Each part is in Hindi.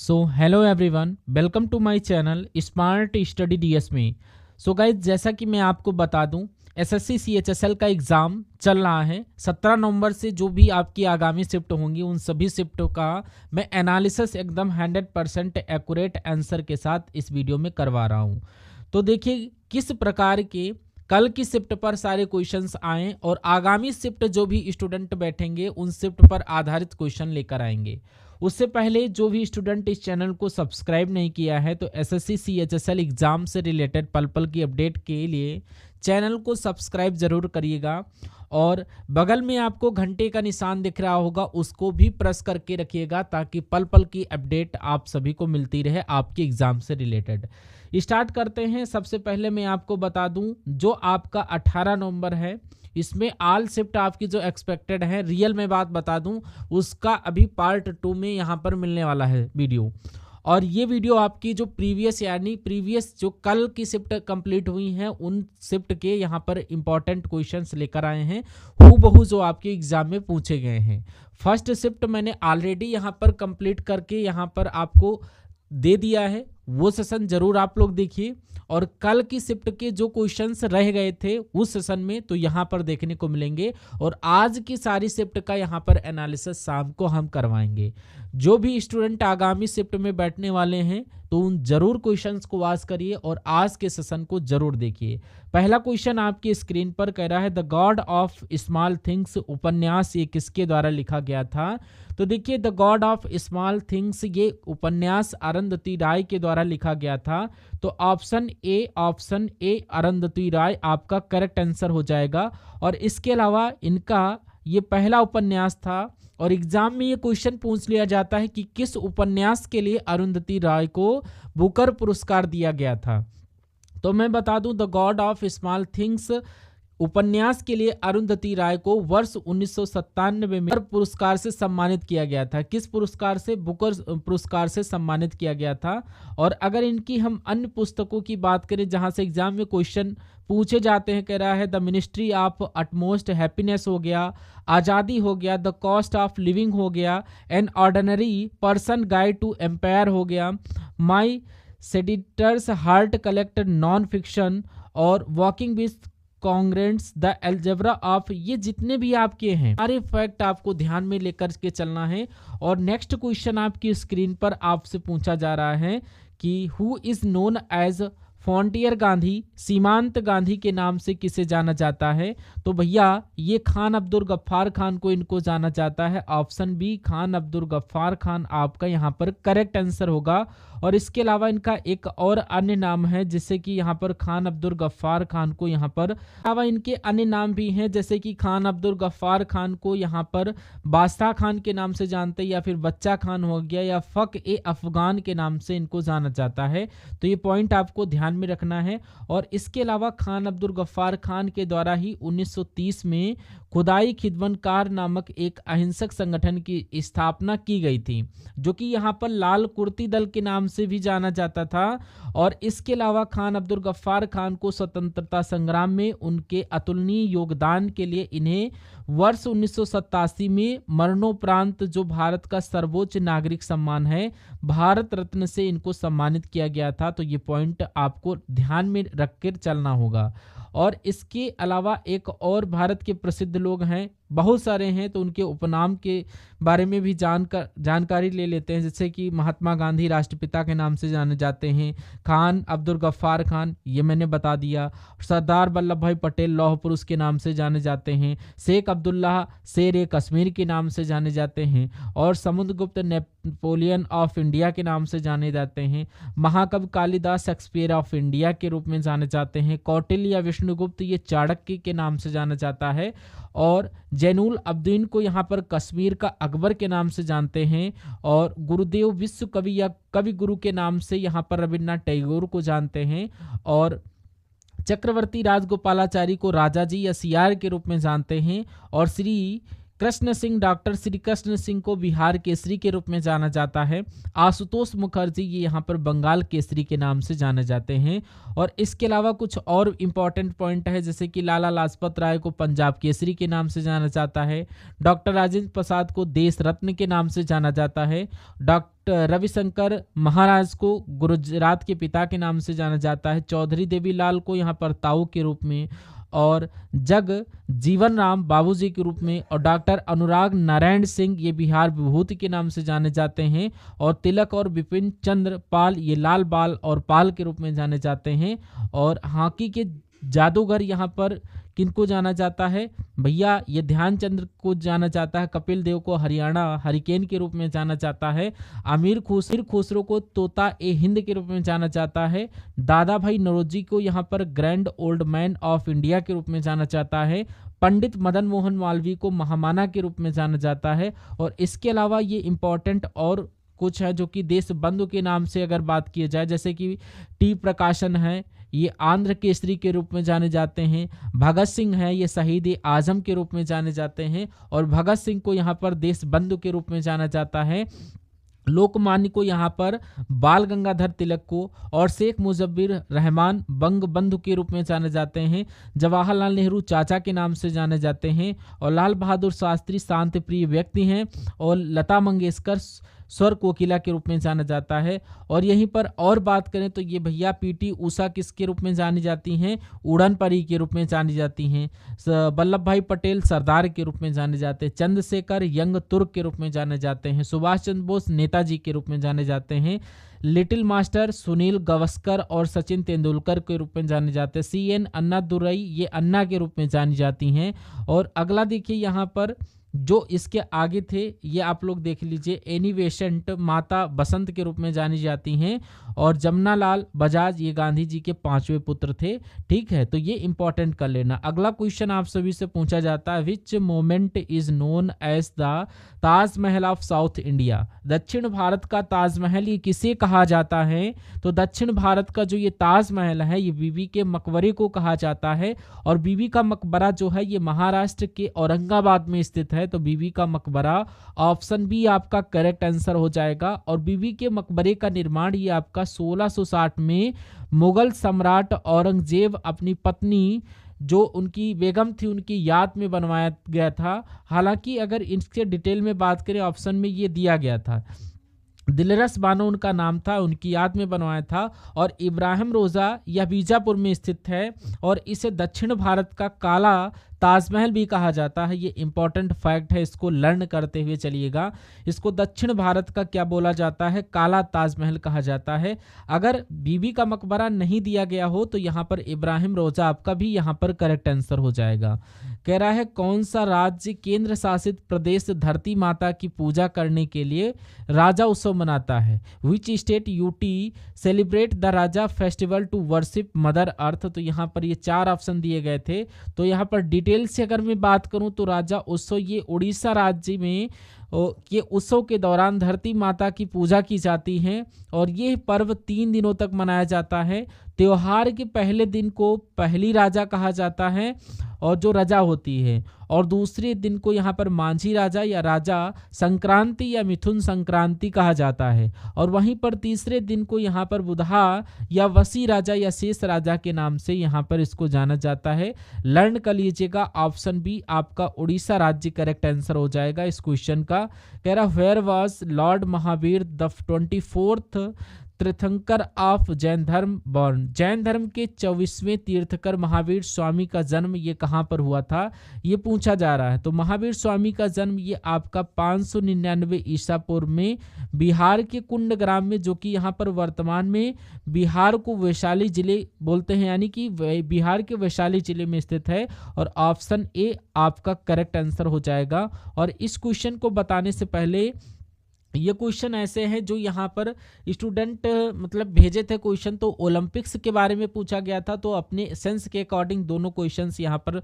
So hello everyone, welcome to my channel smart study DS में। सो गाइज, जैसा कि मैं आपको बता दूं, एसएससी सीएचएसएल का एग्ज़ाम चल रहा है। 17 नवंबर से जो भी आपकी आगामी शिफ्ट होंगी उन सभी शिफ्टों का मैं एनालिसिस एकदम 100% एक्यूरेट आंसर के साथ इस वीडियो में करवा रहा हूं। तो देखिए किस प्रकार के कल की शिफ्ट पर सारे क्वेश्चंस आए और आगामी शिफ्ट जो भी स्टूडेंट बैठेंगे उन शिफ्ट पर आधारित क्वेश्चन लेकर आएंगे। उससे पहले जो भी स्टूडेंट इस चैनल को सब्सक्राइब नहीं किया है तो एसएससी सीएचएसएल एग्जाम से रिलेटेड पल पल की अपडेट के लिए चैनल को सब्सक्राइब जरूर करिएगा और बगल में आपको घंटे का निशान दिख रहा होगा उसको भी प्रेस करके रखिएगा ताकि पल पल की अपडेट आप सभी को मिलती रहे आपके एग्जाम से रिलेटेड। स्टार्ट करते हैं। सबसे पहले मैं आपको बता दूं, जो आपका 18 नवंबर है इसमें ऑल शिफ्ट आपकी जो एक्सपेक्टेड है, रियल में बात बता दूं, उसका अभी पार्ट 2 में यहाँ पर मिलने वाला है वीडियो। और ये वीडियो आपकी जो प्रीवियस जो कल की शिफ्ट कंप्लीट हुई हैं उन शिफ्ट के यहाँ पर इंपॉर्टेंट क्वेश्चंस लेकर आए हैं, हूबहू जो आपके एग्जाम में पूछे गए हैं। फर्स्ट शिफ्ट मैंने ऑलरेडी यहाँ पर कंप्लीट करके यहाँ पर आपको दे दिया है, वो सेशन जरूर आप लोग देखिए। और कल की शिफ्ट के जो क्वेश्चंस रह गए थे उस सेशन में तो यहाँ पर देखने को मिलेंगे और आज की सारी शिफ्ट का यहाँ पर एनालिसिस शाम को हम करवाएंगे। जो भी स्टूडेंट आगामी शिफ्ट में बैठने वाले हैं तो उन जरूर क्वेश्चंस को वॉच करिए और आज के सेशन को जरूर देखिए। पहला क्वेश्चन आपकी स्क्रीन पर कह रहा है the God of small things उपन्यास ये किसके द्वारा लिखा गया था। तो देखिए the God of small things ये उपन्यास अरुंधति राय के द्वारा लिखा गया था। तो ऑप्शन ए अरुंधति राय आपका करेक्ट आंसर हो जाएगा। और इसके अलावा इनका ये पहला उपन्यास था और एग्जाम में ये क्वेश्चन पूछ लिया जाता है कि किस उपन्यास के लिए अरुंधति राय को बुकर पुरस्कार दिया गया था। तो मैं बता दूं, the God of small things उपन्यास के लिए अरुंधति राय को वर्ष 1997 में बुकर पुरस्कार से सम्मानित किया गया था। किस पुरस्कार से? बुकर पुरस्कार से सम्मानित किया गया था। और अगर इनकी हम अन्य पुस्तकों की बात करें जहां से एग्जाम में क्वेश्चन पूछे जाते हैं, कह रहा है the ministry of utmost happiness हो गया, आज़ादी हो गया, द कॉस्ट ऑफ लिविंग हो गया, an ordinary person guide to empire हो गया, my seditious heart collected non fiction और walking with comrades the algebra of, ये जितने भी आपके हैं सारे फैक्ट आपको ध्यान में लेकर के चलना है। और नेक्स्ट क्वेश्चन आपकी स्क्रीन पर आपसे पूछा जा रहा है कि who is known as frontier Gandhi, Seemant Gandhi के नाम से किसे जाना जाता है। तो भैया ये खान अब्दुल गफ्फार खान को इनको जाना जाता है। ऑप्शन बी खान अब्दुल गफ्फार खान आपका यहाँ पर करेक्ट आंसर होगा। और इसके अलावा इनका एक और अन्य नाम है जिससे कि यहाँ पर खान अब्दुल गफ्फार खान को यहाँ पर अलावा इनके अन्य नाम भी हैं, जैसे कि खान अब्दुल गफ्फार खान को यहाँ पर बादशाह खान के नाम से जानते हैं, या फिर बच्चा खान हो गया, या फक ए अफगान के नाम से इनको जाना जाता है। तो ये पॉइंट आपको ध्यान में रखना है। और इसके अलावा खान अब्दुल गफ्फार खान के द्वारा ही 1930 में खुदाई खिदमतकार नामक एक अहिंसक संगठन की स्थापना की गई थी, जो कि यहाँ पर लाल कुर्ती दल के नाम से भी जाना जाता था। और इसके अलावा खान अब्दुल गफ्फार खान को स्वतंत्रता संग्राम में उनके अतुलनीय योगदान के लिए इन्हें वर्ष 1987 में मरणोपरांत जो भारत का सर्वोच्च नागरिक सम्मान है भारत रत्न से इनको सम्मानित किया गया था। तो ये पॉइंट आपको ध्यान में रखकर चलना होगा। और इसके अलावा एक और भारत के प्रसिद्ध लोग हैं, बहुत सारे हैं, तो उनके उपनाम के बारे में भी जानकारी ले लेते हैं। जैसे कि महात्मा गांधी राष्ट्रपिता के नाम से जाने जाते हैं, खान अब्दुल गफ्फार खान ये मैंने बता दिया, सरदार वल्लभ भाई पटेल लौह पुरुष के नाम से जाने जाते हैं, शेख अब्दुल्ला शेर ए कश्मीर के नाम से जाने जाते हैं, और समुद्रगुप्त नेपोलियन ऑफ इंडिया के नाम से जाने जाते हैं, महाकवि कालिदास शेक्सपियर ऑफ इंडिया के रूप में जाने जाते हैं, कौटिल्य या विष्णुगुप्त ये चाणक्य के नाम से जाना जाता है, और जैनुल अब्दीन को यहाँ पर कश्मीर का अकबर के नाम से जानते हैं, और गुरुदेव विश्व कवि या कवि गुरु के नाम से यहाँ पर रविन्द्रनाथ टैगोर को जानते हैं, और चक्रवर्ती राजगोपालाचारी को राजा जी या सियार के रूप में जानते हैं, और श्री कृष्ण सिंह, डॉक्टर श्री कृष्ण सिंह को बिहार केसरी के रूप में जाना जाता है। आशुतोष मुखर्जी ये यहाँ पर बंगाल केसरी के नाम से जाने जाते हैं। और इसके अलावा कुछ और इम्पॉर्टेंट पॉइंट है, जैसे कि लाला लाजपत राय को पंजाब केसरी के नाम से जाना जाता है, डॉक्टर राजेंद्र प्रसाद को देश रत्न के नाम से जाना जाता है, डॉक्टर रविशंकर महाराज को गुजरात के पिता के नाम से जाना जाता है, चौधरी देवीलाल को यहाँ पर ताऊ के रूप में, और जग जीवन राम बाबूजी के रूप में, और डॉक्टर अनुराग नारायण सिंह ये बिहार विभूति के नाम से जाने जाते हैं, और तिलक और विपिन चंद्र पाल ये लाल बाल और पाल के रूप में जाने जाते हैं। और हॉकी के जादूगर यहाँ पर किनको जाना जाता है भैया, ये ध्यानचंद्र को जाना जाता है, कपिल देव को हरियाणा हरिकेन के रूप में जाना जाता है, आमिर खुसरो को तोता ए हिंद के रूप में जाना जाता है, दादा भाई नौरोजी को यहाँ पर grand old man of India के रूप में जाना जाता है, पंडित मदन मोहन मालवीय को महामाना के रूप में जाना जाता है। और इसके अलावा ये इम्पोर्टेंट और कुछ है जो कि देश बंधु के नाम से अगर बात की जाए, जैसे कि टी प्रकाशन है, ये आंध्र केसरी के रूप में जाने जाते हैं, भगत सिंह है ये शहीद आजम के रूप में जाने जाते हैं, और भगत सिंह को यहाँ पर देश बंधु के रूप में जाना जाता है, लोकमान्य को यहाँ पर बाल गंगाधर तिलक को, और शेख मुजब्बिर रहमान बंग बंधु के रूप में जाने जाते हैं, जवाहरलाल नेहरू चाचा के नाम से जाने जाते हैं, और लाल बहादुर शास्त्री शांत प्रिय व्यक्ति हैं, और लता मंगेशकर स्वर कोकिला के रूप में जाना जाता है। और यहीं पर और बात करें तो ये भैया पीटी उषा किसके रूप में जानी जाती हैं, उड़न परी के रूप में जानी जाती हैं, वल्लभ भाई पटेल सरदार के रूप में जाने जाते हैं, चंद्रशेखर यंग तुर्क के रूप में जाने जाते हैं, सुभाष चंद्र बोस नेताजी के रूप में जाने जाते हैं, लिटिल मास्टर सुनील गावस्कर और सचिन तेंदुलकर के रूप में जाने जाते हैं, CN अन्नादुरई ये अन्ना के रूप में जानी जाती हैं। और अगला देखिए यहाँ पर जो इसके आगे थे ये आप लोग देख लीजिए, एनी बेसेंट माता बसंत के रूप में जानी जाती हैं, और जमनालाल बजाज ये गांधी जी के 5वें पुत्र थे। ठीक है, तो ये इंपॉर्टेंट कर लेना। अगला क्वेश्चन आप सभी से पूछा जाता है, which monument is known as the Taj Mahal of south India. दक्षिण भारत का ताजमहल ये किसे कहा जाता है? तो दक्षिण भारत का जो ये ताजमहल है ये बीबी के मकबरे को कहा जाता है, और बीबी का मकबरा जो है ये महाराष्ट्र के औरंगाबाद में स्थित है। तो बीबी का मकबरा ऑप्शन बी आपका करेक्ट आंसर हो जाएगा। और बीबी के मकबरे का निर्माण ये आपका 1660 में मुगल सम्राट औरंगजेब अपनी पत्नी जो उनकी बेगम थी उनकी याद में बनवाया गया था। हालांकि अगर इसके डिटेल में बात करें ऑप्शन में ये दिया गया था, दिलरस बानो उनका नाम था, उनकी याद में बनवाया था। और इब्राहिम रोजा यह बीजापुर में स्थित है, और इसे दक्षिण भारत का काला ताजमहल भी कहा जाता है। ये इंपॉर्टेंट फैक्ट है, इसको लर्न करते हुए चलिएगा। इसको दक्षिण भारत का क्या बोला जाता है? काला ताजमहल कहा जाता है। अगर बीबी का मकबरा नहीं दिया गया हो तो यहाँ पर इब्राहिम रोजा आपका भी यहाँ पर करेक्ट आंसर हो जाएगा। कह रहा है कौन सा राज्य केंद्र शासित प्रदेश धरती माता की पूजा करने के लिए राजा उत्सव मनाता है? Which state UT celebrate the Raja festival to worship mother earth. तो यहाँ पर ये 4 ऑप्शन दिए गए थे। तो यहाँ पर डिटेल से अगर मैं बात करूं तो राजा उत्सव ये उड़ीसा राज्य में ये उत्सव के दौरान धरती माता की पूजा की जाती है, और ये पर्व 3 दिनों तक मनाया जाता है। त्योहार के पहले दिन को पहली राजा कहा जाता है, और जो रजा होती है, और दूसरे दिन को यहाँ पर मांझी राजा या राजा संक्रांति या मिथुन संक्रांति कहा जाता है, और वहीं पर तीसरे दिन को यहाँ पर बुधा या वसी राजा या शेष राजा के नाम से यहाँ पर इसको जाना जाता है। लर्न कर लीजिएगा, ऑप्शन बी आपका उड़ीसा राज्य करेक्ट आंसर हो जाएगा इस क्वेश्चन का। कह रहा where was Lord Mahavir the 24th tirthankar of Jain धर्म बॉर्न। जैन धर्म के 24वें तीर्थकर महावीर स्वामी का जन्म ये कहाँ पर हुआ था, ये पूछा जा रहा है। तो महावीर स्वामी का जन्म ये आपका 599 ईसा पूर्व में बिहार के कुंडग्राम में, जो कि यहाँ पर वर्तमान में बिहार को वैशाली जिले बोलते हैं, यानी कि बिहार के वैशाली जिले में स्थित है। और ऑप्शन ए आपका करेक्ट आंसर हो जाएगा। और इस क्वेश्चन को बताने से पहले ये क्वेश्चन ऐसे हैं जो यहाँ पर स्टूडेंट मतलब भेजे थे क्वेश्चन, तो ओलंपिक्स के बारे में पूछा गया था। तो अपने सेंस के अकॉर्डिंग दोनों क्वेश्चंस यहाँ पर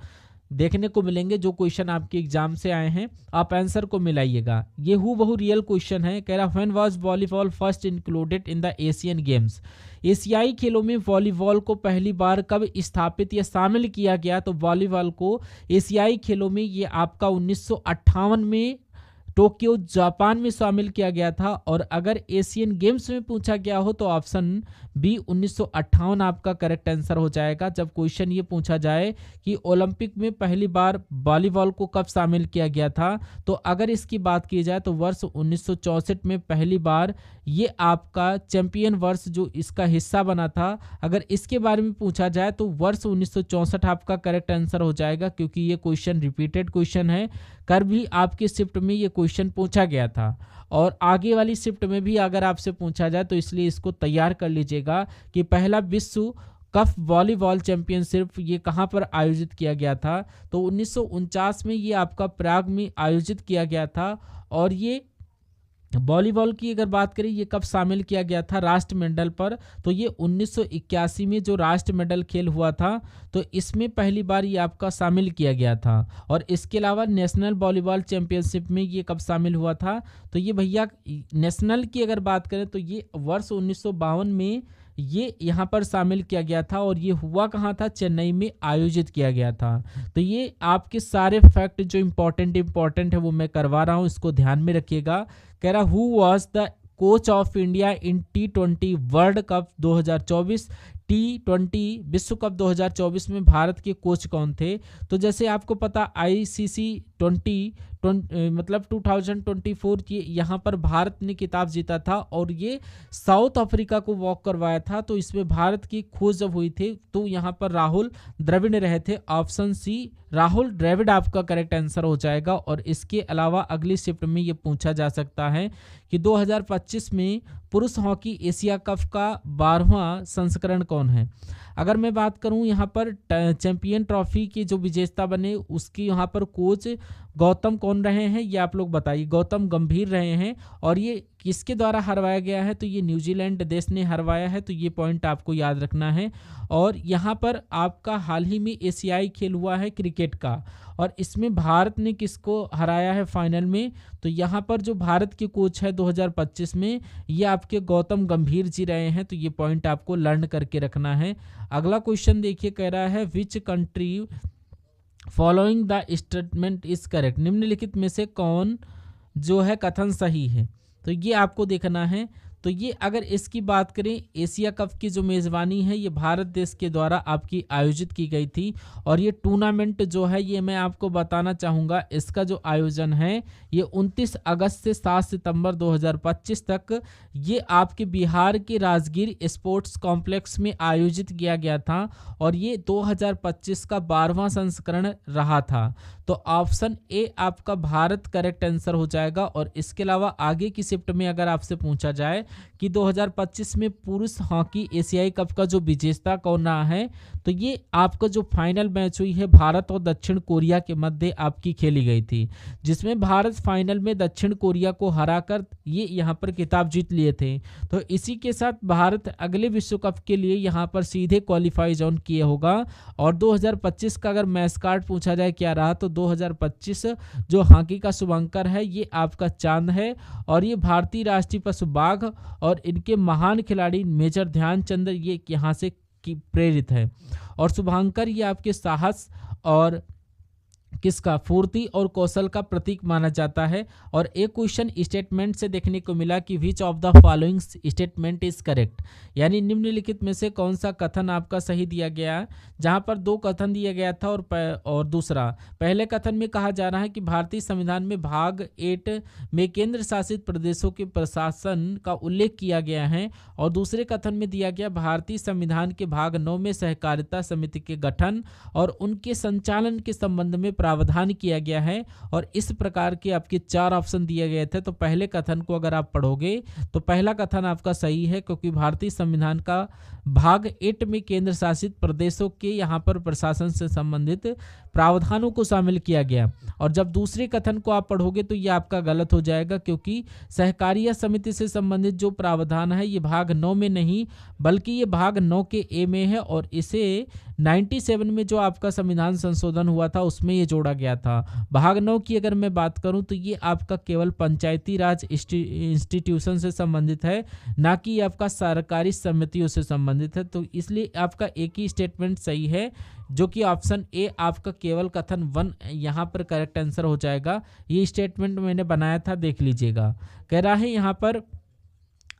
देखने को मिलेंगे जो क्वेश्चन आपके एग्जाम से आए हैं, आप आंसर को मिलाइएगा। ये हूबहू रियल क्वेश्चन है। कह रहा when was volleyball first included in the Asian games, एशियाई खेलों में वॉलीबॉल को पहली बार कब स्थापित या शामिल किया गया? तो वॉलीबॉल को एशियाई खेलों में ये आपका 1958 में टोक्यो जापान में शामिल किया गया था। और अगर एशियन गेम्स में पूछा गया हो तो ऑप्शन बी 1958 आपका करेक्ट आंसर हो जाएगा। जब क्वेश्चन ये पूछा जाए कि ओलंपिक में पहली बार वॉलीबॉल को कब शामिल किया गया था, तो अगर इसकी बात की जाए तो वर्ष 1964 में पहली बार ये आपका चैंपियन वर्ष जो इसका हिस्सा बना था, अगर इसके बारे में पूछा जाए तो वर्ष 1964 आपका करेक्ट आंसर हो जाएगा, क्योंकि ये क्वेश्चन रिपीटेड क्वेश्चन है। कर भी आपकी शिफ्ट में ये क्वेश्चन पूछा गया था और आगे वाली शिफ्ट में भी अगर आपसे पूछा जाए तो इसलिए इसको तैयार कर लीजिएगा कि पहला विश्व कप वॉलीबॉल चैंपियनशिप ये कहाँ पर आयोजित किया गया था? तो 1949 में ये आपका प्राग में आयोजित किया गया था। और ये वॉलीबॉल की अगर बात करें ये कब शामिल किया गया था राष्ट्रमंडल पर, तो ये 1981 में जो राष्ट्रमंडल खेल हुआ था तो इसमें पहली बार ये आपका शामिल किया गया था। और इसके अलावा नेशनल वॉलीबॉल चैंपियनशिप में ये कब शामिल हुआ था? तो ये भैया नेशनल की अगर बात करें तो ये वर्ष 1952 में ये यहाँ पर शामिल किया गया था। और ये हुआ कहाँ था? चेन्नई में आयोजित किया गया था। तो ये आपके सारे फैक्ट जो इम्पोर्टेंट है वो मैं करवा रहा हूँ, इसको ध्यान में रखिएगा। कह रहा who was the coach of India in T20 world cup 2024? T20 विश्व कप 2024 में भारत के कोच कौन थे? तो जैसे आपको पता ICC 2024 की यहाँ पर भारत ने खिताब जीता था और ये साउथ अफ्रीका को वॉक करवाया था। तो इसमें भारत की खोज जब हुई थी तो यहाँ पर राहुल द्रविड़ रहे थे। ऑप्शन सी राहुल द्रविड़ आपका करेक्ट आंसर हो जाएगा। और इसके अलावा अगली शिफ्ट में ये पूछा जा सकता है कि 2025 में पुरुष हॉकी एशिया कप का 12वां संस्करण कौन है? अगर मैं बात करूं यहाँ पर चैंपियन ट्रॉफी के जो विजेता बने उसकी यहाँ पर कोच गौतम कौन रहे हैं, ये आप लोग बताइए। गौतम गंभीर रहे हैं। और ये किसके द्वारा हरवाया गया है? तो ये न्यूजीलैंड देश ने हरवाया है। तो ये पॉइंट आपको याद रखना है। और यहाँ पर आपका हाल ही में एशियाई खेल हुआ है क्रिकेट का और इसमें भारत ने किसको हराया है फाइनल में? तो यहाँ पर जो भारत के कोच है 2025 में ये आपके गौतम गंभीर जी रहे हैं। तो ये पॉइंट आपको लर्न करके रखना है। अगला क्वेश्चन देखिए, कह रहा है which country following the statement is correct? निम्नलिखित में से कौन जो है कथन सही है? तो ये आपको देखना है। तो ये अगर इसकी बात करें एशिया कप की जो मेज़बानी है ये भारत देश के द्वारा आपकी आयोजित की गई थी। और ये टूर्नामेंट जो है ये मैं आपको बताना चाहूँगा, इसका जो आयोजन है ये 29 अगस्त से 7 सितंबर 2025 तक ये आपके बिहार के राजगीर स्पोर्ट्स कॉम्प्लेक्स में आयोजित किया गया था। और ये 2025 का 12वां संस्करण रहा था। तो ऑप्शन ए आपका भारत करेक्ट आंसर हो जाएगा। और इसके अलावा आगे की शिफ्ट में अगर आपसे पूछा जाए कि 2025 में पुरुष हॉकी एशियाई कप का जो विजेता कौन रहा है, तो ये आपका जो फाइनल मैच हुई है भारत और दक्षिण कोरिया के मध्य आपकी खेली गई थी, जिसमें भारत फाइनल में दक्षिण कोरिया को हराकर ये यहाँ पर खिताब जीत लिए थे। तो इसी के साथ भारत अगले विश्व कप के लिए यहाँ पर सीधे क्वालिफाई जोन किए होगा। और 2025 का अगर मैच कार्ड पूछा जाए क्या रहा, तो 2025 जो हॉकी का शुभंकर है ये आपका चांद है। और ये भारतीय राष्ट्रीय पशु बाघ और इनके महान खिलाड़ी मेजर ध्यानचंद ये यहाँ से प्रेरित है। और शुभंकर ये आपके साहस और किसका फुर्ती और कौशल का प्रतीक माना जाता है। और एक क्वेश्चन स्टेटमेंट से देखने को मिला कि which of the following statement is correct, यानी निम्नलिखित में से कौन सा कथन आपका सही दिया गया है। जहां पर दो कथन दिया गया था और दूसरा, पहले कथन में कहा जा रहा है कि भारतीय संविधान में भाग 8 में केंद्र शासित प्रदेशों के प्रशासन का उल्लेख किया गया है। और दूसरे कथन में दिया गया भारतीय संविधान के भाग 9 में सहकारिता समिति के गठन और उनके संचालन के संबंध में प्रावधान किया गया है और इस प्रकार के आपके 4 ऑप्शन दिए गए थे। तो पहले कथन को अगर आप पढ़ोगे तो पहला कथन आपका सही है, क्योंकि भारतीय संविधान का भाग 8 में केंद्र शासित प्रदेशों के यहाँ पर प्रशासन से संबंधित प्रावधानों को शामिल किया गया। और जब दूसरे कथन को आप पढ़ोगे तो ये आपका गलत हो जाएगा, क्योंकि सहकारिता समिति से संबंधित जो प्रावधान है ये भाग 9 में नहीं बल्कि ये भाग 9 के ए में है, और इसे 97 में जो आपका संविधान संशोधन हुआ था उसमें ये जोड़ा गया था। भाग 9 की अगर मैं बात करूं तो ये आपका केवल पंचायती राज इंस्टीट्यूशन से संबंधित है, ना कि आपका सरकारी समितियों से संबंधित है। तो इसलिए आपका एक ही स्टेटमेंट सही है, जो कि ऑप्शन ए आपका केवल कथन 1 यहाँ पर करेक्ट आंसर हो जाएगा। ये स्टेटमेंट मैंने बनाया था, देख लीजिएगा। कह रहा है यहाँ पर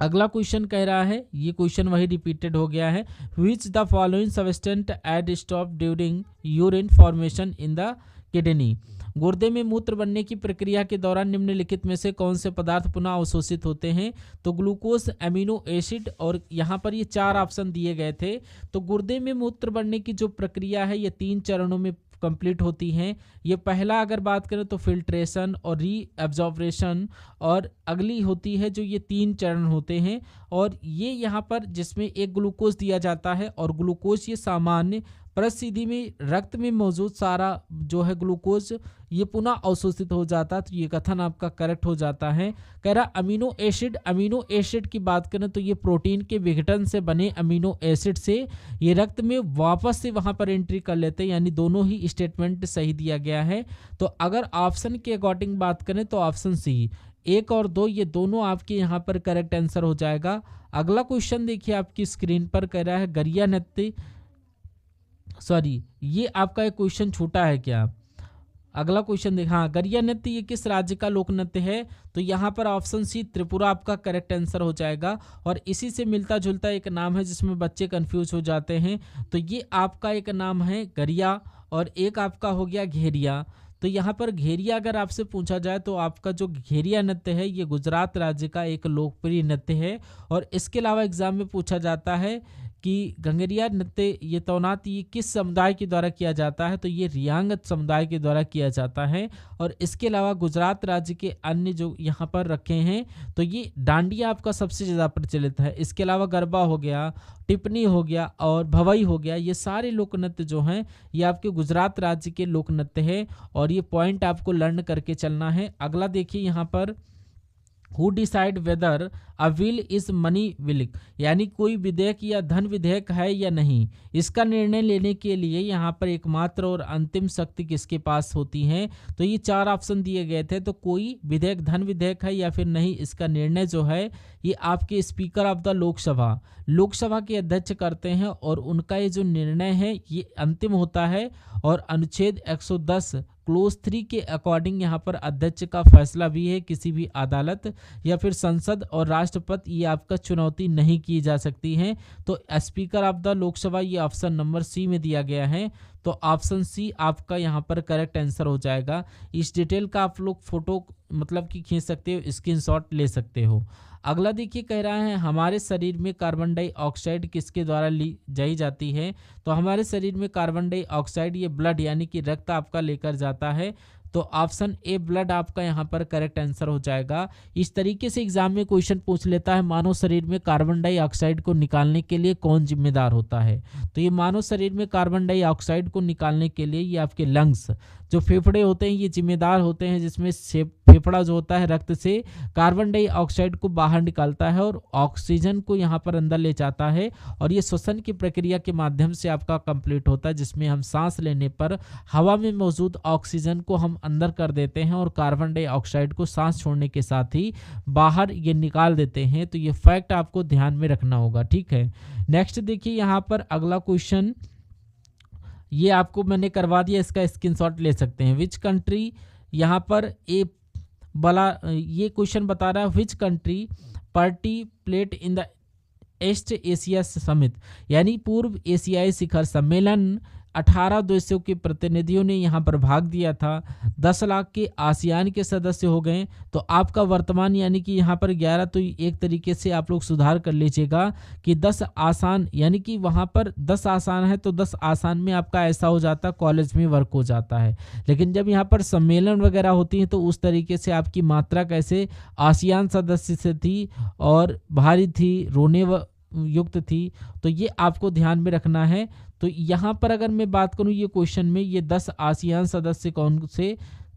अगला क्वेश्चन कह रहा है, ये क्वेश्चन वही रिपीटेड हो गया है, which the following substance add stop during urine formation in the kidney. गुर्दे में मूत्र बनने की प्रक्रिया के दौरान निम्नलिखित में से कौन से पदार्थ पुनः अवशोषित होते हैं। तो ग्लूकोज, एमिनो एसिड, और यहाँ पर ये 4 ऑप्शन दिए गए थे। तो गुर्दे में मूत्र बनने की जो प्रक्रिया है ये 3 चरणों में कंप्लीट होती हैं। ये पहला अगर बात करें तो फिल्ट्रेशन और रीअब्जॉर्प्शन, और अगली होती है जो ये 3 चरण होते हैं। और ये यहाँ पर जिसमें एक ग्लूकोज दिया जाता है, और ग्लूकोज ये सामान्य परिस्थिति में रक्त में मौजूद सारा जो है ग्लूकोज ये पुनः अवशोषित हो जाता है। तो ये कथन आपका करेक्ट हो जाता है। कह रहा अमीनो एसिड, अमीनो एसिड की बात करें तो ये प्रोटीन के विघटन से बने अमीनो एसिड से ये रक्त में वापस से वहां पर एंट्री कर लेते हैं, यानी दोनों ही स्टेटमेंट सही दिया गया है। तो अगर ऑप्शन के अकॉर्डिंग बात करें तो ऑप्शन सी 1 और 2 ये दोनों आपके यहाँ पर करेक्ट आंसर हो जाएगा। अगला क्वेश्चन देखिए आपकी स्क्रीन पर, कह रहा है गरिया नृत्य, सॉरी ये आपका एक क्वेश्चन छूटा है क्या। अगला क्वेश्चन देखा, हाँ, गरिया नृत्य ये किस राज्य का लोक नृत्य है। तो यहाँ पर ऑप्शन सी त्रिपुरा आपका करेक्ट आंसर हो जाएगा। और इसी से मिलता जुलता एक नाम है जिसमें बच्चे कंफ्यूज हो जाते हैं। तो ये आपका एक नाम है गरिया, और एक आपका हो गया घेरिया। तो यहाँ पर घेरिया अगर आपसे पूछा जाए तो आपका जो घेरिया नृत्य है ये गुजरात राज्य का एक लोकप्रिय नृत्य है। और इसके अलावा एग्जाम में पूछा जाता है कि घंगरिया नृत्य ये तैनात ये किस समुदाय के द्वारा किया जाता है। तो ये रियांगत समुदाय के द्वारा किया जाता है। और इसके अलावा गुजरात राज्य के अन्य जो यहाँ पर रखे हैं तो ये डांडिया आपका सबसे ज़्यादा प्रचलित है। इसके अलावा गरबा हो गया, टिप्पणी हो गया और भवई हो गया, ये सारे लोक नृत्य जो हैं ये आपके गुजरात राज्य के लोक नृत्य है। और ये पॉइंट आपको लर्न करके चलना है। अगला देखिए यहाँ पर, who decide whether a will is money will, यानी कोई विधेयक या धन विधेयक है या नहीं, इसका निर्णय लेने के लिए यहाँ पर एकमात्र और अंतिम शक्ति किसके पास होती है। तो ये 4 ऑप्शन दिए गए थे। तो कोई विधेयक धन विधेयक है या फिर नहीं, इसका निर्णय जो है ये आपके स्पीकर ऑफ द लोकसभा के अध्यक्ष करते हैं। और उनका ये जो निर्णय है ये अंतिम होता है। और अनुच्छेद 110 क्लोज 3 के अकॉर्डिंग यहाँ पर अध्यक्ष का फैसला भी है, किसी भी अदालत या फिर संसद और राष्ट्रपति ये आपका चुनौती नहीं की जा सकती है। तो स्पीकर ऑफ द लोकसभा ये ऑप्शन नंबर सी में दिया गया है। तो ऑप्शन सी आपका यहाँ पर करेक्ट आंसर हो जाएगा। इस डिटेल का आप लोग फोटो मतलब कि खींच सकते हो, स्क्रीनशॉट ले सकते हो। अगला देखिए कह रहा है हमारे शरीर में कार्बन डाइऑक्साइड किसके द्वारा ली जाती है। तो हमारे शरीर में कार्बन डाइऑक्साइड ये ब्लड यानी कि रक्त आपका लेकर जाता है। तो ऑप्शन ए ब्लड आपका यहाँ पर करेक्ट आंसर हो जाएगा। इस तरीके से एग्जाम में क्वेश्चन पूछ लेता है मानव शरीर में कार्बन डाइऑक्साइड को निकालने के लिए कौन जिम्मेदार होता है। तो ये मानव शरीर में कार्बन डाइऑक्साइड को निकालने के लिए ये आपके लंग्स जो फेफड़े होते हैं ये जिम्मेदार होते हैं, जिसमें फेफड़ा जो होता है रक्त से कार्बन डाइऑक्साइड को बाहर निकालता है और ऑक्सीजन को यहाँ पर अंदर ले जाता है। और ये श्वसन की प्रक्रिया के माध्यम से आपका कंप्लीट होता है, जिसमें हम सांस लेने पर हवा में मौजूद ऑक्सीजन को हम अंदर कर देते हैं और कार्बन डाइऑक्साइड को सांस छोड़ने के साथ ही बाहर ये निकाल देते हैं। तो ये फैक्ट आपको ध्यान में रखना होगा, ठीक है। नेक्स्ट देखिए यहाँ पर अगला क्वेश्चन, ये आपको मैंने करवा दिया, इसका स्क्रीनशॉट ले सकते हैं। विच कंट्री यहाँ पर ये क्वेश्चन बता रहा है which country participate in the east Asia summit, यानी पूर्व एशियाई शिखर सम्मेलन 18 देशों के प्रतिनिधियों ने यहाँ पर भाग दिया था। 10 लाख के आसियान के सदस्य हो गए। तो आपका वर्तमान यानी कि यहाँ पर 11, तो एक तरीके से आप लोग सुधार कर लीजिएगा कि 10 आसान, यानी कि वहाँ पर 10 आसान है तो 10 आसान में आपका ऐसा हो जाता, कॉलेज में वर्क हो जाता है। लेकिन जब यहाँ पर सम्मेलन वगैरह होती है तो उस तरीके से आपकी मात्रा कैसे आसियान सदस्य से थी और भारी थी, रोने युक्त थी। तो ये आपको ध्यान में रखना है। तो यहाँ पर अगर मैं बात करूँ ये क्वेश्चन में, ये 10 आसियान सदस्य कौन से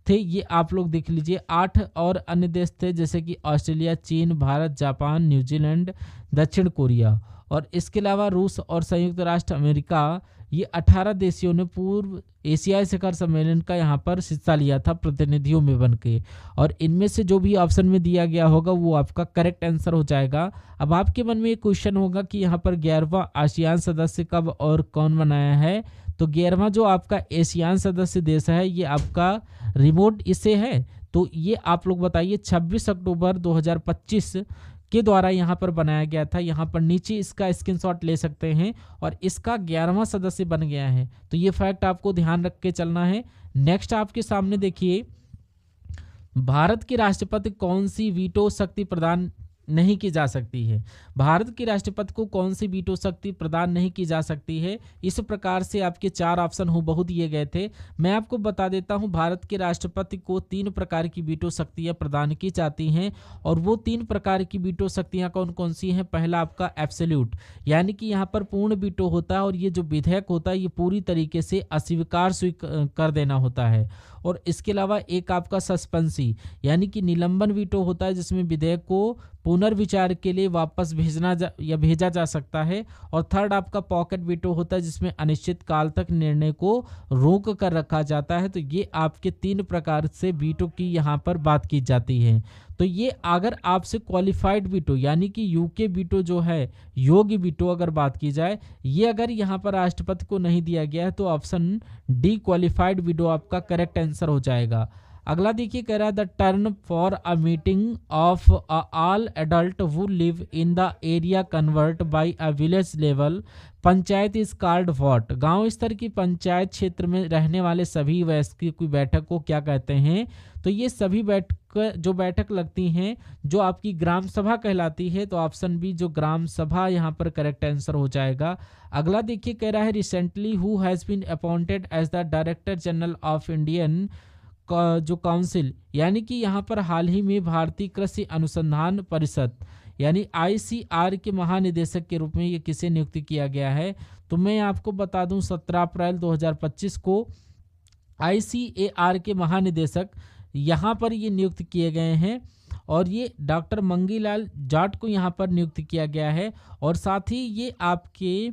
थे ये आप लोग देख लीजिए। 8 और अन्य देश थे जैसे कि ऑस्ट्रेलिया, चीन, भारत, जापान, न्यूजीलैंड, दक्षिण कोरिया, और इसके अलावा रूस और संयुक्त राष्ट्र अमेरिका। ये 18 देशों ने पूर्व एशियाई शिखर सम्मेलन का यहाँ पर हिस्सा लिया था प्रतिनिधियों में बन के। और इनमें से जो भी ऑप्शन में दिया गया होगा वो आपका करेक्ट आंसर हो जाएगा। अब आपके मन में एक क्वेश्चन होगा कि यहाँ पर 11वां आसियान सदस्य कब और कौन बनाया है। तो 11वां जो आपका एशियान सदस्य देश है ये आपका रिमोट इससे है। तो ये आप लोग बताइए 26 अक्टूबर 2025 के द्वारा यहाँ पर बनाया गया था। यहाँ पर नीचे इसका स्क्रीनशॉट ले सकते हैं और इसका 11वां सदस्य बन गया है। तो ये फैक्ट आपको ध्यान रख के चलना है। नेक्स्ट आपके सामने देखिए, भारत के राष्ट्रपति कौन सी वीटो शक्ति प्रदान नहीं की जा सकती है। भारत के राष्ट्रपति को कौन सी वीटो शक्ति प्रदान नहीं की जा सकती है। इस प्रकार से आपके 4 ऑप्शन हूबहू दिए गए थे। मैं आपको बता देता हूं, भारत के राष्ट्रपति को 3 प्रकार की वीटो शक्तियां प्रदान की जाती हैं और वो 3 प्रकार की वीटो शक्तियां कौन कौन सी हैं। पहला आपका एब्सोल्यूट, यानी कि यहाँ पर पूर्ण वीटो होता है और ये जो विधेयक होता है ये पूरी तरीके से अस्वीकार कर देना होता है। और इसके अलावा एक आपका सस्पेंसी, यानी कि निलंबन वीटो होता है जिसमें विधेयक को पुनर्विचार के लिए वापस भेजा जा सकता है। और थर्ड आपका पॉकेट वीटो होता है जिसमें अनिश्चित काल तक निर्णय को रोक कर रखा जाता है। तो ये आपके 3 प्रकार से वीटो की यहाँ पर बात की जाती है। तो ये अगर आपसे क्वालिफाइड वीटो यानी कि यूके वीटो जो है, योग्य वीटो अगर बात की जाए, ये अगर यहाँ पर राष्ट्रपति को नहीं दिया गया है तो ऑप्शन डी क्वालिफाइड वीटो आपका करेक्ट आंसर हो जाएगा। अगला देखिए, कह रहा है the term for a meeting of all adult who live in the area convert by a village level panchayat is called what. गांव स्तर की पंचायत क्षेत्र में रहने वाले सभी वयस्कों की बैठक को क्या कहते हैं। तो ये सभी बैठक लगती हैं जो आपकी ग्राम सभा कहलाती है। तो ऑप्शन बी जो ग्राम सभा यहाँ पर करेक्ट आंसर हो जाएगा। अगला देखिए, कह रहा है recently who has been appointed as the director general of Indian जो काउंसिल, यानी कि यहाँ पर हाल ही में भारतीय कृषि अनुसंधान परिषद यानी ICAR के महानिदेशक के रूप में ये किसे नियुक्त किया गया है। तो मैं आपको बता दूं 17 अप्रैल 2025 को ICAR के महानिदेशक यहाँ पर ये नियुक्त किए गए हैं और ये डॉक्टर मंगीलाल जाट को यहाँ पर नियुक्त किया गया है। और साथ ही ये आपके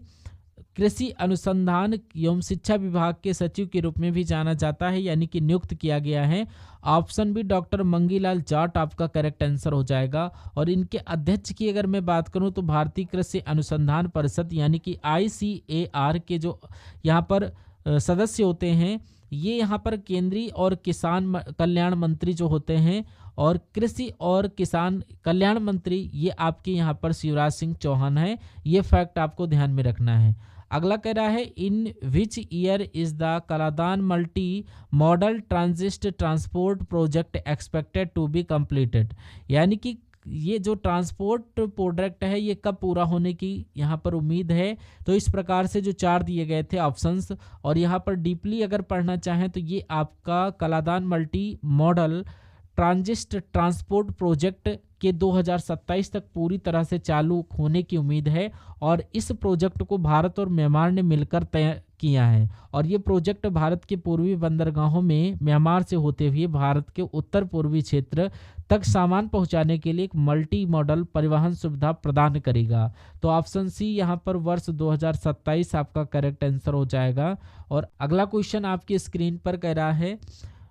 कृषि अनुसंधान एवं शिक्षा विभाग के सचिव के रूप में भी जाना जाता है, यानी कि नियुक्त किया गया है। Option B doctor Mangilal Jat आपका करेक्ट आंसर हो जाएगा। और इनके अध्यक्ष की अगर मैं बात करूं तो भारतीय कृषि अनुसंधान परिषद यानी कि ICAR के जो यहाँ पर सदस्य होते हैं ये यहाँ पर केंद्रीय और किसान कल्याण मंत्री जो होते हैं और कृषि और किसान कल्याण मंत्री ये आपके यहाँ पर शिवराज सिंह चौहान है। ये फैक्ट आपको ध्यान में रखना है। अगला कह रहा है in which year is the Kaladan multi modal transit transport project expected to be completed, यानी कि ये जो ट्रांसपोर्ट प्रोजेक्ट है ये कब पूरा होने की यहाँ पर उम्मीद है। तो इस प्रकार से जो 4 दिए गए थे ऑप्शंस, और यहाँ पर डीपली अगर पढ़ना चाहें तो ये आपका Kaladan multi modal transit transport project के 2027 तक पूरी तरह से चालू होने की उम्मीद है। और इस प्रोजेक्ट को भारत और म्यांमार ने मिलकर तय किया है और ये प्रोजेक्ट भारत के पूर्वी बंदरगाहों में म्यांमार से होते हुए भारत के उत्तर पूर्वी क्षेत्र तक सामान पहुंचाने के लिए एक मल्टी मॉडल परिवहन सुविधा प्रदान करेगा। तो ऑप्शन सी यहाँ पर वर्ष 2027 आपका करेक्ट आंसर हो जाएगा। और अगला क्वेश्चन आपकी स्क्रीन पर कह रहा है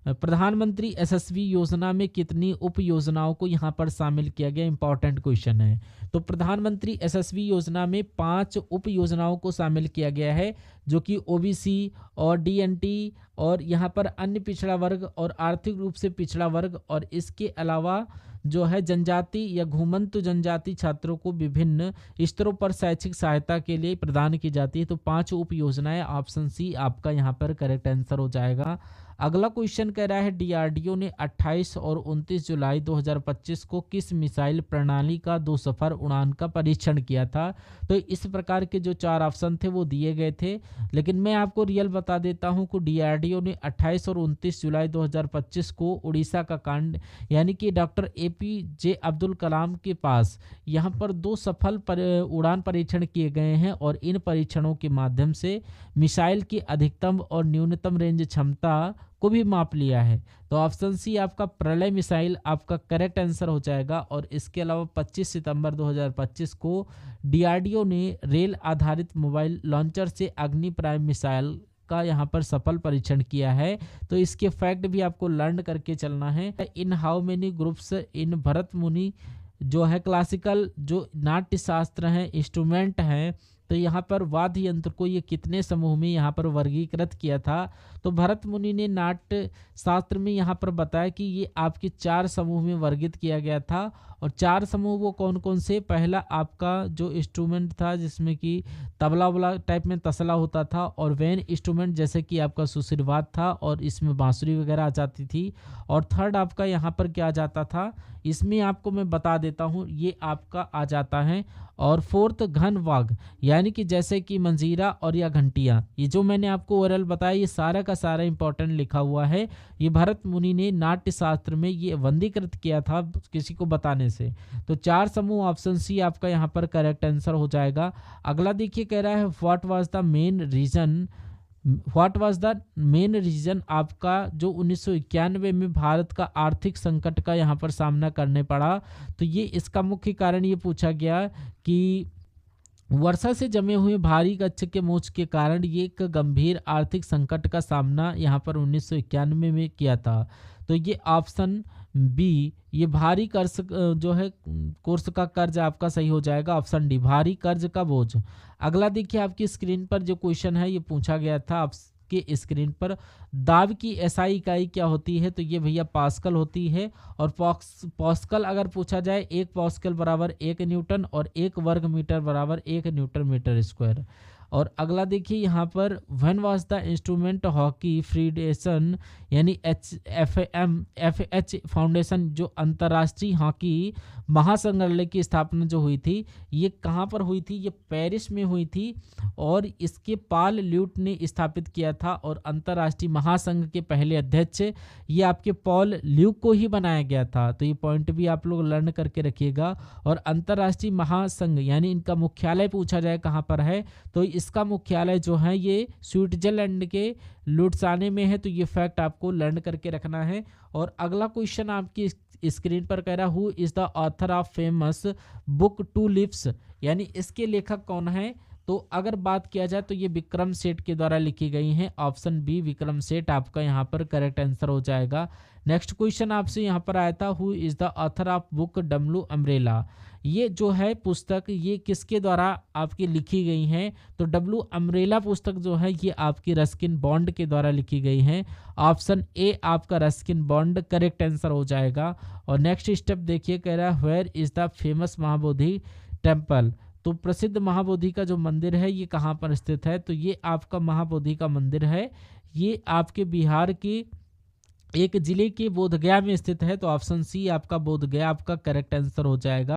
प्रधानमंत्री यशस्वी योजना में कितनी उप योजनाओं को यहाँ पर शामिल किया गया। इंपॉर्टेंट क्वेश्चन है। तो प्रधानमंत्री यशस्वी योजना में 5 उप योजनाओं को शामिल किया गया है जो कि OBC और DNT और यहाँ पर अन्य पिछड़ा वर्ग और आर्थिक रूप से पिछड़ा वर्ग और इसके अलावा जो है जनजाति या घुमंतु जनजाति छात्रों को विभिन्न स्तरों पर शैक्षिक सहायता के लिए प्रदान की जाती है। तो 5 उप योजनाएं, ऑप्शन सी आपका यहाँ पर करेक्ट आंसर हो जाएगा। अगला क्वेश्चन कह रहा है डीआरडीओ ने 28 और 29 जुलाई 2025 को किस मिसाइल प्रणाली का 2 सफर उड़ान का परीक्षण किया था। तो इस प्रकार के जो 4 ऑप्शन थे वो दिए गए थे, लेकिन मैं आपको रियल बता देता हूं कि डीआरडीओ ने 28 और 29 जुलाई 2025 को उड़ीसा का कांड यानी कि डॉक्टर एपीजे अब्दुल कलाम के पास यहाँ पर 2 सफल उड़ान परीक्षण किए गए हैं और इन परीक्षणों के माध्यम से मिसाइल की अधिकतम और न्यूनतम रेंज क्षमता को भी माप लिया है। तो ऑप्शन सी आपका प्रलय मिसाइल आपका करेक्ट आंसर हो जाएगा। और इसके अलावा 25 सितंबर 2025 को डीआरडीओ ने रेल आधारित मोबाइल लॉन्चर से अग्नि प्राइम मिसाइल का यहाँ पर सफल परीक्षण किया है। तो इसके फैक्ट भी आपको लर्न करके चलना है। In how many groups in Bharat मुनि जो है क्लासिकल जो नाट्य शास्त्र है इंस्ट्रूमेंट है, तो यहाँ पर वाद्य यंत्र को ये कितने समूह में यहाँ पर वर्गीकृत किया था। तो भरत मुनि ने नाट्य शास्त्र में यहाँ पर बताया कि ये आपके 4 समूह में वर्गित किया गया था। और 4 समूह वो कौन कौन से, पहला आपका जो इंस्ट्रूमेंट था जिसमें कि तबला वाला टाइप में तसला होता था, और वेन इंस्ट्रूमेंट जैसे कि आपका सुसिरवाद था और इसमें बांसुरी वगैरह आ जाती थी। और थर्ड आपका यहाँ पर क्या आ जाता था, इसमें आपको मैं बता देता हूँ, ये आपका आ जाता है। और फोर्थ घन वाग यानी कि जैसे कि मंजीरा और या घंटियाँ, ये जो मैंने आपको ओरल बताया ये सारा का सारा इंपॉर्टेंट लिखा हुआ है। ये भरत मुनि ने नाट्य शास्त्र में ये वंदीकृत किया था किसी को बताने से। तो 4 समूह, ऑप्शन सी आपका यहाँ पर करेक्ट आंसर हो जाएगा। अगला देखिए कह रहा है what was the main reason आपका जो 1991 में भारत का आर्थिक संकट का यहाँ पर सामना करने पड़ा। तो ये इसका मुख्य कारण ये पूछा गया कि वर्षा से जमे हुए भारी कच्छ के मोच के कारण ये एक गंभीर आर्थिक संकट का सामना यहाँ पर 1991 में किया था। तो ये ऑप्शन बी, ये भारी कर्ज जो है कोर्स का कर्ज आपका सही हो जाएगा। ऑप्शन डी भारी कर्ज का बोझ। अगला देखिए आपकी स्क्रीन पर जो क्वेश्चन है ये पूछा गया था आपके स्क्रीन पर, दाब की एसआई इकाई क्या होती है। तो ये भैया पास्कल होती है। और पास्कल अगर पूछा जाए 1 पास्कल बराबर 1 न्यूटन और 1 वर्ग मीटर बराबर 1 न्यूटन मीटर स्क्वायर। और अगला देखिए यहाँ पर when was the instrument hockey federation यानी FH फाउंडेशन जो अंतर्राष्ट्रीय हॉकी महासंग्रहालय की स्थापना जो हुई थी ये कहाँ पर हुई थी, ये पेरिस में हुई थी। और इसके पाल ल्यूट ने स्थापित किया था और अंतर्राष्ट्रीय महासंघ के पहले अध्यक्ष ये आपके पॉल ल्यूक को ही बनाया गया था। तो ये पॉइंट भी आप लोग लर्न करके रखिएगा। और अंतर्राष्ट्रीय महासंघ यानी इनका मुख्यालय पूछा जाए कहाँ पर है, तो इसका मुख्यालय जो है ये स्विट्जरलैंड के लुट्साने में है। तो ये फैक्ट आपको लर्न करके रखना है। और अगला क्वेश्चन आपकी स्क्रीन पर कह रहा who is the author of famous book two lives यानी इसके लेखक कौन है। तो अगर बात किया जाए तो ये विक्रम सेठ के द्वारा लिखी गई हैं। ऑप्शन बी विक्रम सेठ आपका यहाँ पर करेक्ट आंसर हो जाएगा। नेक्स्ट क्वेश्चन आपसे यहाँ पर आया था who is the author of book W umbrella, ये जो है पुस्तक ये किसके द्वारा आपकी लिखी गई हैं। तो डब्ल्यू अम्ब्रेला पुस्तक जो है ये आपकी रस्किन बॉन्ड के द्वारा लिखी गई हैं। ऑप्शन ए आपका रस्किन बॉन्ड करेक्ट आंसर हो जाएगा। और नेक्स्ट स्टेप देखिए कह रहा है where is the famous Mahabodhi temple, तो प्रसिद्ध महाबोधि का जो मंदिर है ये कहाँ पर स्थित है। तो ये आपका महाबोधि का मंदिर है, ये आपके बिहार के एक जिले के बोधगया में स्थित है। तो ऑप्शन सी आपका बोधगया आपका करेक्ट आंसर हो जाएगा।